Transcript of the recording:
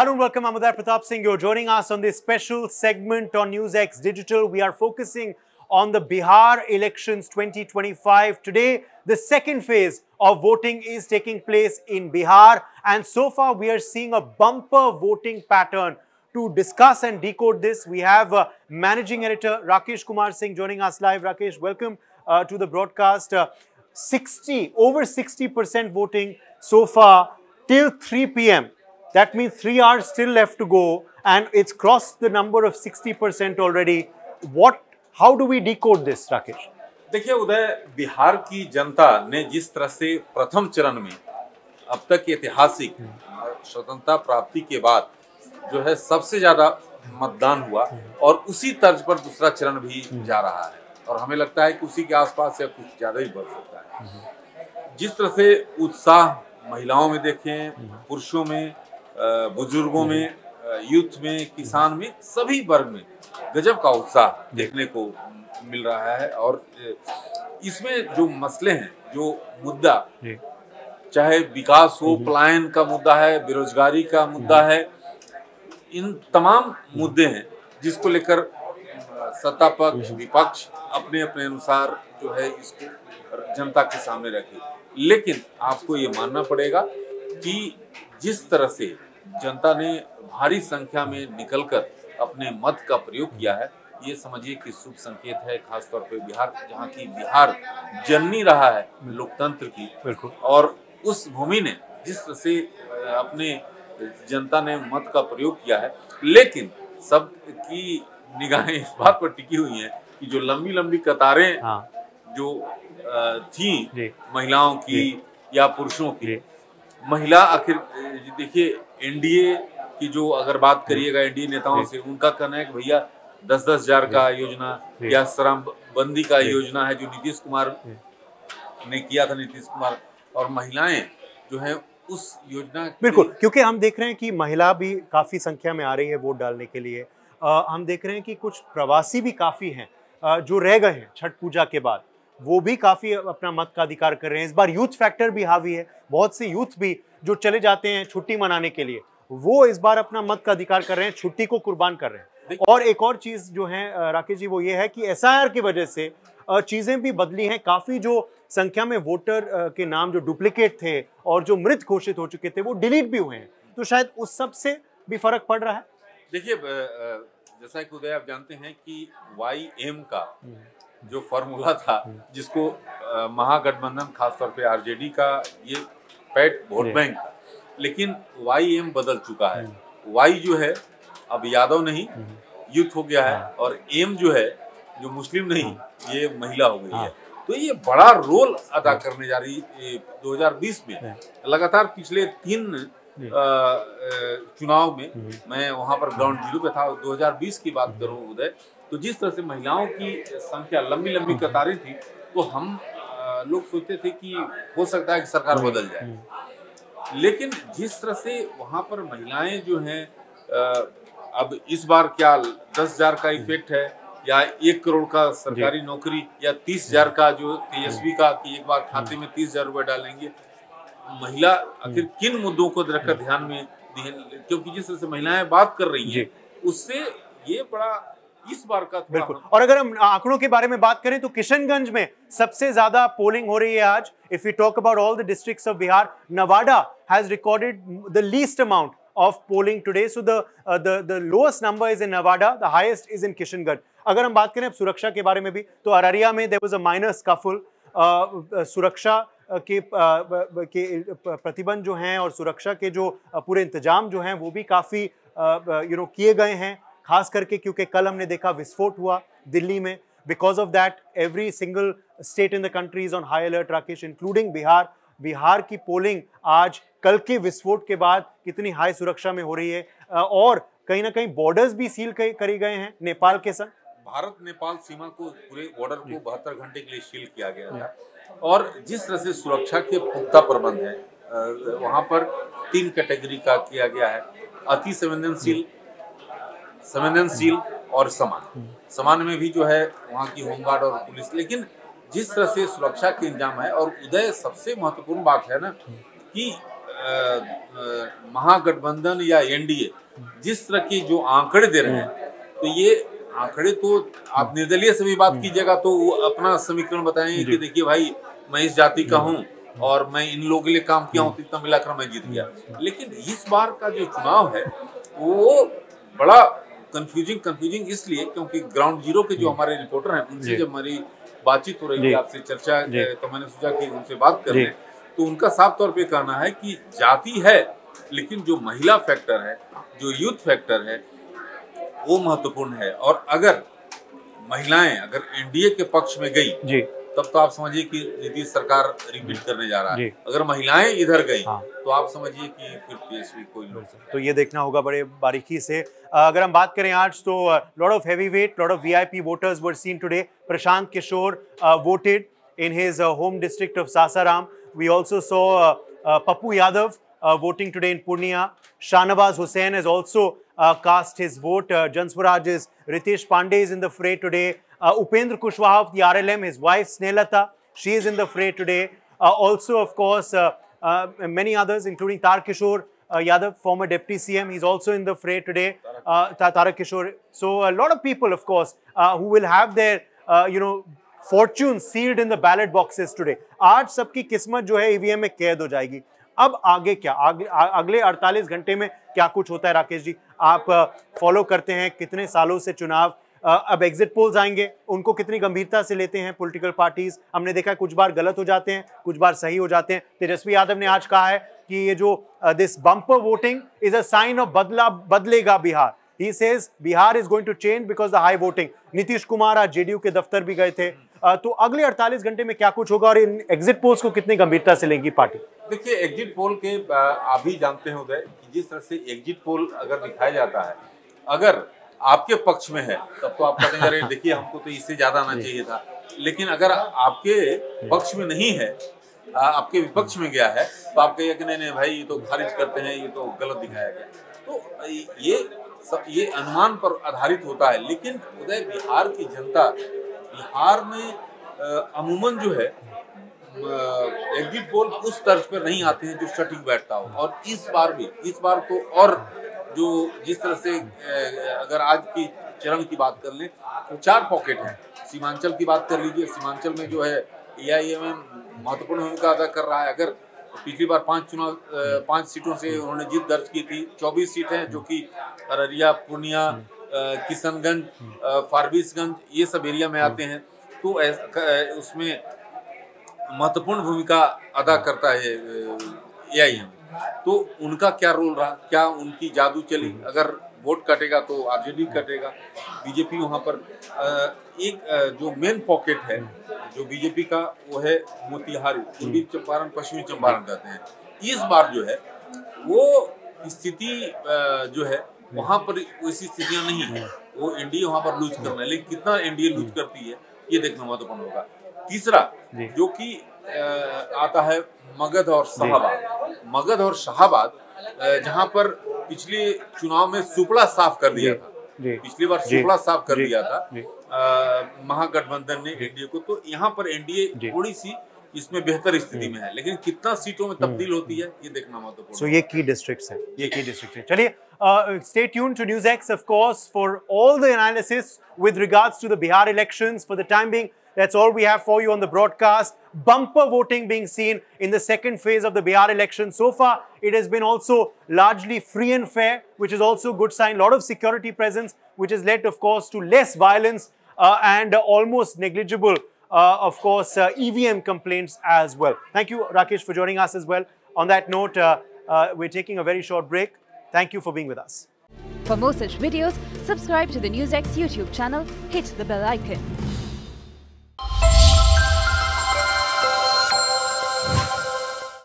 Hello and welcome. I'm Uday Pratap Singh. You're joining us on this special segment on NewsX Digital. We are focusing on the Bihar elections 2025. Today, the second phase of voting is taking place in Bihar. And so far, we are seeing a bumper voting pattern. To discuss and decode this, we have Managing Editor Rakesh Kumar Singh joining us live. Rakesh, welcome to the broadcast. Over 60% voting so far till 3 p.m. That means 3 hours still left to go, and it's crossed the number of 60% already. How do we decode this, Rakesh? देखिए उदय, बिहार की जनता ने जिस तरह से प्रथम चरण में अब तक ऐतिहासिक स्वतंत्रता प्राप्ति के बाद जो है सबसे ज्यादा मतदान हुआ, और उसी तर्ज पर दूसरा चरण भी जा रहा है, और हमें लगता है कि उसी के आसपास या कुछ ज्यादा ही बढ़ सकता है। जिस तरह से उत्साह महिलाओं में देखें, पुरुषों में, बुजुर्गों में, यूथ में, किसान में, सभी वर्ग में गजब का उत्साह देखने को मिल रहा है। और इसमें जो मसले हैं, जो मुद्दा, चाहे विकास हो, पलायन का मुद्दा है, बेरोजगारी का मुद्दा है, इन तमाम मुद्दे हैं जिसको लेकर सत्ता पक्ष विपक्ष अपने अपने अनुसार जो है इसको जनता के सामने रखे। लेकिन आपको ये मानना पड़ेगा कि जिस तरह से जनता ने भारी संख्या में निकलकर अपने मत का प्रयोग किया है, ये समझिए कि शुभ संकेत है, खासतौर पे बिहार, जहाँ की बिहार जननी रहा है लोकतंत्र की, और उस भूमि ने जिस तरह से अपने जनता ने मत का प्रयोग किया है। लेकिन सब की निगाहें इस बात पर टिकी हुई हैं कि जो लंबी लंबी कतारें जो थी महिलाओं की या पुरुषों की, महिला आखिर देखिए एनडीए की जो अगर बात करिएगा एनडीए नेताओं से, उनका कहना है कि भैया 10-10 हजार का योजना या शराबबंदी का योजना है जो नीतीश कुमार ने किया था, नीतीश कुमार, और महिलाएं जो है उस योजना। बिल्कुल, क्योंकि हम देख रहे हैं कि महिला भी काफी संख्या में आ रही है वोट डालने के लिए। हम देख रहे हैं कि कुछ प्रवासी भी काफी हैं जो रह गए हैं छठ पूजा के बाद, वो भी काफी अपना मत का अधिकार कर रहे हैं। इस बार यूथ फैक्टर भी हावी है, बहुत से यूथ भी जो चले जाते हैं छुट्टी मनाने के लिए, वो इस बार अपना मत का अधिकार कर रहे हैं, छुट्टी को कुर्बान कर रहे हैं। और एक और चीज जो है राकेश जी, वो ये है कि एसआईआर की वजह से चीजें भी बदली हैं। काफी जो संख्या में वोटर के नाम जो डुप्लीकेट थे और जो मृत घोषित हो चुके थे, वो डिलीट भी हुए हैं, तो शायद उस सब से भी फर्क पड़ रहा है। देखिए, जैसा कि उदय आप जानते हैं कि YM का जो फॉर्मूला था, जिसको महागठबंधन खासतौर पे आरजेडी का ये पैट वोट बैंक था, लेकिन YM बदल चुका है। Y जो है अब यादव नहीं, यूथ हो गया है, और M जो है जो मुस्लिम नहीं, ये महिला हो गई है। तो ये बड़ा रोल अदा करने जा रही है 2020 में। लगातार पिछले 3 चुनाव में मैं वहां पर ग्राउंड जीरो पे था। 2020 की बात करूं उदय, तो जिस तरह से महिलाओं की संख्या, लंबी लंबी कतारें थी, तो हम लोग सोचते थे कि हो सकता है कि सरकार बदल जाए। लेकिन जिस तरह से वहां पर महिलाएं जो हैं, अब इस बार क्या 10 हजार का इफेक्ट है, या 1 करोड़ का सरकारी नौकरी, या 30 हजार का जो तेजस्वी का कि एक बार खाते में 30 हजार रुपए डालेंगे, महिला आखिर किन मुद्दों को रखकर ध्यान में, क्योंकि जिस तरह से महिलाएं बात कर रही हैं, उससे ये बड़ा इस बार का बिल्कुल। और अगर हम आंकड़ों के बारे में बात करें तो किशनगंज में सबसे ज्यादा पोलिंग हो रही है आज। If we talk about all the districts of Bihar, Nawada has recorded the least amount of polling today, so the lowest number is in Nawada, the highest is in Kishanganj. अगर हम बात करें अब सुरक्षा के बारे में भी, तो अररिया में there was a minor scuffle. सुरक्षा के प्रतिबंध जो हैं और सुरक्षा के जो पूरे इंतजाम जो हैं, वो भी काफी किए गए हैं, खास करके क्योंकि कल हमने देखा विस्फोट हुआ दिल्ली में। Because of that every single state in the country is on high alert, Rakesh, including Bihar. Bihar की पोलिंग आज कल के विस्फोट के बाद कितनी हाई सुरक्षा में हो रही है, और कहीं ना कहीं बॉर्डर्स भी सील करे गए हैं नेपाल के संग। भारत नेपाल सीमा को, पूरे बॉर्डर को 72 घंटे के लिए सील किया गया था, और जिस तरह से सुरक्षा के पुख्ता प्रबंध है, वहां पर 3 कैटेगरी का किया गया है: अति संवेदनशील, संवेदनशील और समान में भी जो है वहाँ की होमगार्ड और पुलिस। लेकिन जिस तरह से सुरक्षा के इंतजाम है, और उदय सबसे महत्वपूर्ण बात है ना कि महागठबंधन या एनडीए जिस तरह के जो आंकड़े दे रहे हैं, तो ये आंकड़े तो आप निर्दलीय से भी बात कीजिएगा तो वो अपना समीकरण बताएंगे कि देखिए भाई मैं इस जाति का हूँ और मैं इन लोगों के लिए काम किया हूँ, तो इतना मिलाकर मैं जीत गया। लेकिन इस बार का जो चुनाव है वो बड़ा कंफ्यूजिंग इसलिए क्योंकि ग्राउंड जीरो के जो हमारे रिपोर्टर हैं उनसे जब हमारी बातचीत हो रही थी, आपसे चर्चा, तो मैंने सोचा कि उनसे बात कर लें। तो उनका साफ तौर पे कहना है कि जाति है लेकिन जो महिला फैक्टर है, जो यूथ फैक्टर है, वो महत्वपूर्ण है। और अगर महिलाएं अगर एनडीए के पक्ष में गई तब तो आप समझिए कि नीतीश सरकार रिपीट करने जा रहा है। अगर महिलाएं इधर गई तो आप समझिए कि फिर पीएसपी कोई लोग, तो ये देखना होगा बड़े बारीकी से। अगर हम बात करें आज तो lot of heavyweight, lot of VIP voters were seen today. Prashant Kishor voted in his home district of Sasaram. We also saw Pappu Yadav voting today in Purnia. Shahnawaz Hussain has also cast his vote. Janswaraj's Ritesh Pandey is in the fray today. Upendra Kushwaha of the RLM, his wife Snehata, she is in the fray today. Also, of course, many others, including Tarkishore Yadav, former deputy CM, he's also in the fray today. Tarak Kishore. So a lot of people, of course, who will have their, fortune sealed in the ballot boxes today. आज सबकी किस्मत जो है EVM में कैद हो जाएगी। अब आगे क्या, अगले 48 घंटे में क्या कुछ होता है? राकेश जी, आप फॉलो करते हैं कितने सालों से चुनाव। अब एग्जिट पोल्स आएंगे, उनको कितनी गंभीरता से लेते हैं पॉलिटिकल पार्टीज? हमने देखा कुछ बार गलत हो जाते हैं, कुछ बार सही हो जाते हैं। तेजस्वी यादव ने आज कहा है कि ये जो this bumper voting is a sign of बदलेगा Bihar. He says Bihar is going to change because the high voting. Nitish Kumar आज जेडीयू के दफ्तर भी गए थे। तो अगले 48 घंटे में क्या कुछ होगा और इन एग्जिट पोल्स को कितनी गंभीरता से लेंगी पार्टी? देखिए, एग्जिट पोल के आप भी जानते हैं उदय कि जिस तरह से एग्जिट पोल अगर दिखाया जाता है, अगर आपके पक्ष में है तब तो आप कहते हैं देखिए हमको तो इससे ज्यादा आना चाहिए था। लेकिन अगर आपके पक्ष में नहीं है, आपके विपक्ष में गया है, तो आप कहिए कि नहीं भाई ये तो खारिज करते हैं, ये तो गलत दिखाया गया। तो ये अनुमान पर आधारित होता है। लेकिन उदय, बिहार की जनता बिहार में अमूमन जो है एग्जिट पोल उस तर्ज पर नहीं आते हैं जो सटीक बैठता हो। और इस बार तो और जो जिस तरह से अगर आज की चरण की बात कर लें तो 4 पॉकेट हैं। सीमांचल की बात कर लीजिए, सीमांचल में जो है एआईएमएम महत्वपूर्ण भूमिका अदा कर रहा है। अगर पिछली बार 5 सीटों से उन्होंने जीत दर्ज की थी, 24 सीटें जो कि अररिया, पूर्णिया, किशनगंज, फारबिसगंज ये सब एरिया में आते हैं, तो उसमें महत्वपूर्ण भूमिका अदा करता है एआईएम। तो उनका क्या रोल रहा, क्या उनकी जादू चली? अगर वोट कटेगा तो आरजेडी कटेगा। बीजेपी वहाँ पर एक जो मेन पॉकेट है जो बीजेपी का वो है मोतिहारी, पूर्वी चंपारण, पश्चिमी चंपारण कहते हैं। इस बार जो है वो स्थिति जो है वहाँ पर वैसी स्थितियाँ नहीं है। वो एनडीए वहाँ पर लूज करना है, लेकिन कितना एनडीए लूज करती है ये देखना महत्वपूर्ण होगा। तीसरा जो कि आता है मगध और शाहाबाद, जहाँ पर पिछले चुनाव में सुपड़ा साफ कर दिया था। पिछली बार सुपड़ा साफ कर दिया था महागठबंधन ने एनडीए को। तो यहाँ पर एनडीए थोड़ी सी इसमें बेहतर स्थिति में है, लेकिन कितना सीटों में तब्दील होती है ये देखना महत्वपूर्ण। सो ये की डिस्ट्रिक्ट्स है, ये की डिस्ट्रिक्ट है। चलिए, stay tuned to NewsX, of course, for all the analysis with regards to the Bihar elections. For the time being, that's all we have for you on the broadcast. Bumper voting being seen in the second phase of the Bihar election. So far, it has been also largely free and fair, which is also a good sign. A lot of security presence, which has led, of course, to less violence and almost negligible, of course, EVM complaints as well. Thank you, Rakesh, for joining us as well. On that note, we're taking a very short break. Thank you for being with us. For more such videos, subscribe to the NewsX YouTube channel, hit the bell icon.